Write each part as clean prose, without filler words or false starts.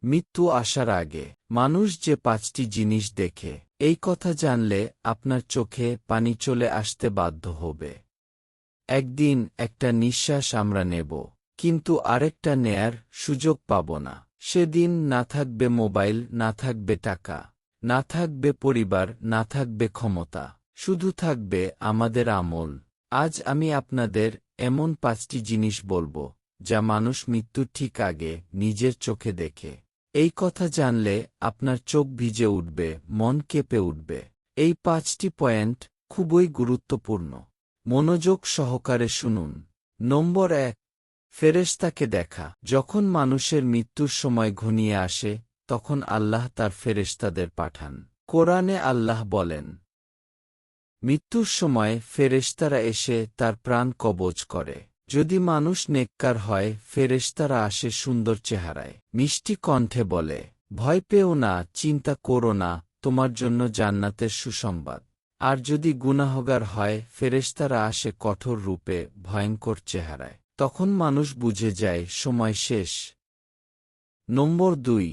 মৃত্যু আসার আগে মানুষ যে ৫টি জিনিস দেখে, এই কথা জানলে আপনার চোখে পানি চলে আসতে বাধ্য হবে। একদিন একটা নিঃশ্বাস আমরা নেব, কিন্তু আরেকটা নেয়ার সুযোগ পাব না। সেদিন না থাকবে মোবাইল, না থাকবে টাকা, না থাকবে পরিবার, না থাকবে ক্ষমতা, শুধু থাকবে আমাদের আমল। আজ আমি আপনাদের এমন ৫টি জিনিস বলবো, যা মানুষ মৃত্যুর ঠিক আগে নিজের চোখে দেখে। এই কথা জানলে আপনার চোখ ভিজে উঠবে, মন কেঁপে উঠবে। এই ৫টি পয়েন্ট খুবই গুরুত্বপূর্ণ। মনোযোগ সহকারে শুনুন। নম্বর ১, ফেরেশতাকে দেখা। যখন মানুষের মৃত্যুর সময় ঘনিয়ে আসে, তখন আল্লাহ তার ফেরেশতাদের পাঠান। কোরআনে আল্লাহ বলেন, মৃত্যুর সময় ফেরেশতারা এসে তার প্রাণ কবজ করে। যদি মানুষ নেককার হয়, ফেরেশতারা আসে সুন্দর চেহারায়, মিষ্টি কণ্ঠে বলে, ভয় পেও না, চিন্তা করো না, তোমার জন্য জান্নাতের সুসংবাদ। আর যদি গুনাহগার হয়, ফেরেশতারা আসে কঠোর রূপে, ভয়ঙ্কর চেহারায়। তখন মানুষ বুঝে যায় সময় শেষ। নম্বর ২,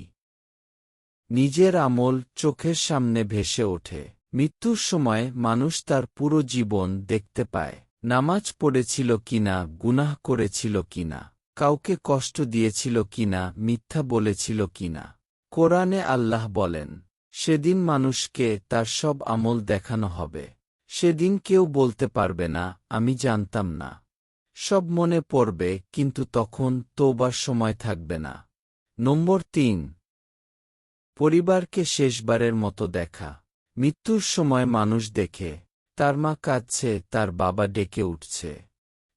নিজের আমল চোখের সামনে ভেসে ওঠে। মৃত্যুর সময় মানুষ তার পুরো জীবন দেখতে পায়। নামাজ পড়েছিল কিনা, গুনাহ করেছিল কিনা, কাউকে কষ্ট দিয়েছিল কিনা, মিথ্যা বলেছিল কিনা। কোরআনে আল্লাহ বলেন, সেদিন মানুষকে তার সব আমল দেখানো হবে। সেদিন কেউ বলতে পারবে না, আমি জানতাম না। সব মনে পড়বে, কিন্তু তখন তওবার সময় থাকবে না। নম্বর ৩, পরিবারকে শেষবারের মতো দেখা। মৃত্যুর সময় মানুষ দেখে, তার মা কাঁদছে, তার বাবা ডেকে উঠছে,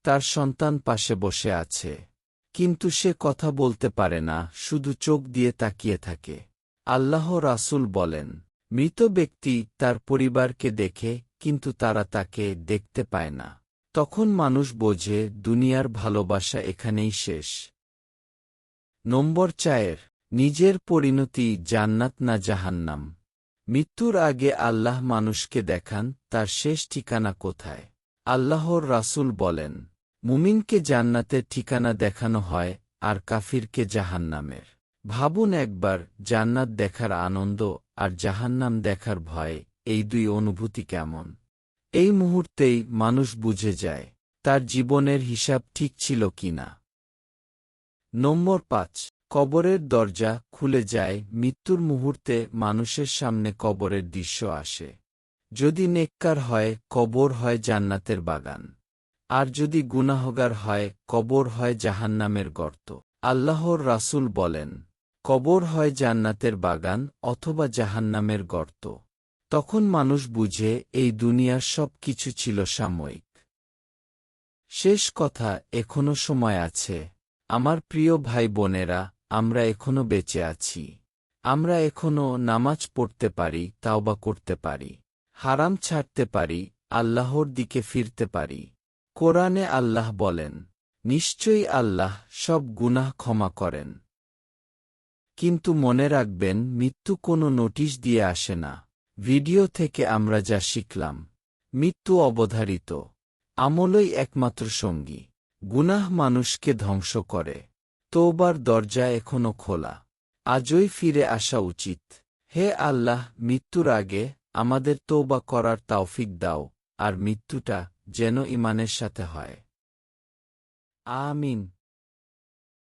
তার সন্তান পাশে বসে আছে, কিন্তু সে কথা বলতে পারে না, শুধু চোখ দিয়ে তাকিয়ে থাকে। আল্লাহ রাসূল বলেন, মৃত ব্যক্তি তার পরিবারকে দেখে, কিন্তু তারা তাকে দেখতে পায় না। তখন মানুষ বোঝে দুনিয়ার ভালোবাসা এখানেই শেষ। নম্বর ৪, নিজের পরিণতি জান্নাত না জাহান্নাম। মৃত্যুর আগে আল্লাহ মানুষকে দেখান তার শেষ ঠিকানা কোথায়। আল্লাহর রাসূল বলেন, মুমিনকে জান্নাতের ঠিকানা দেখানো হয়, আর কাফিরকে জাহান্নামের। ভাবুন একবার, জান্নাত দেখার আনন্দ আর জাহান্নাম দেখার ভয়, এই দুই অনুভূতি কেমন। এই মুহূর্তেই মানুষ বুঝে যায় তার জীবনের হিসাব ঠিক ছিল কিনা। নম্বর ৫, কবরের দরজা খুলে যায়। মৃত্যুর মুহূর্তে মানুষের সামনে কবরের দৃশ্য আসে। যদি নেককার হয়, কবর হয় জান্নাতের বাগান, আর যদি গুনাহগার হয়, কবর হয় জাহান্নামের গর্ত। আল্লাহর রাসূল বলেন, কবর হয় জান্নাতের বাগান অথবা জাহান্নামের গর্ত। তখন মানুষ বুঝে এই দুনিয়ার সব কিছু ছিল সাময়িক। শেষ কথা, এখনো সময় আছে। আমার প্রিয় ভাই বোনেরা, আমরা এখনো বেঁচে আছি। আমরা এখনো নামাজ পড়তে পারি, তাওবা করতে পারি, হারাম ছাড়তে পারি, আল্লাহর দিকে ফিরতে পারি। কোরআনে আল্লাহ বলেন, নিশ্চয়ই আল্লাহ সব গুনাহ ক্ষমা করেন। কিন্তু মনে রাখবেন, মৃত্যু কোনো নোটিশ দিয়ে আসে না। ভিডিও থেকে আমরা যা শিখলাম, মৃত্যু অবধারিত, আমলই একমাত্র সঙ্গী। গুনাহ মানুষকে ধ্বংস করে, তওবার দরজা এখনো খোলা। আজই ফিরে আসা উচিত। হে আল্লাহ, মৃত্যুর আগে আমাদের তওবা করার তৌফিক দাও, আর মৃত্যুটা যেন ঈমানের সাথে হয়। আমিন।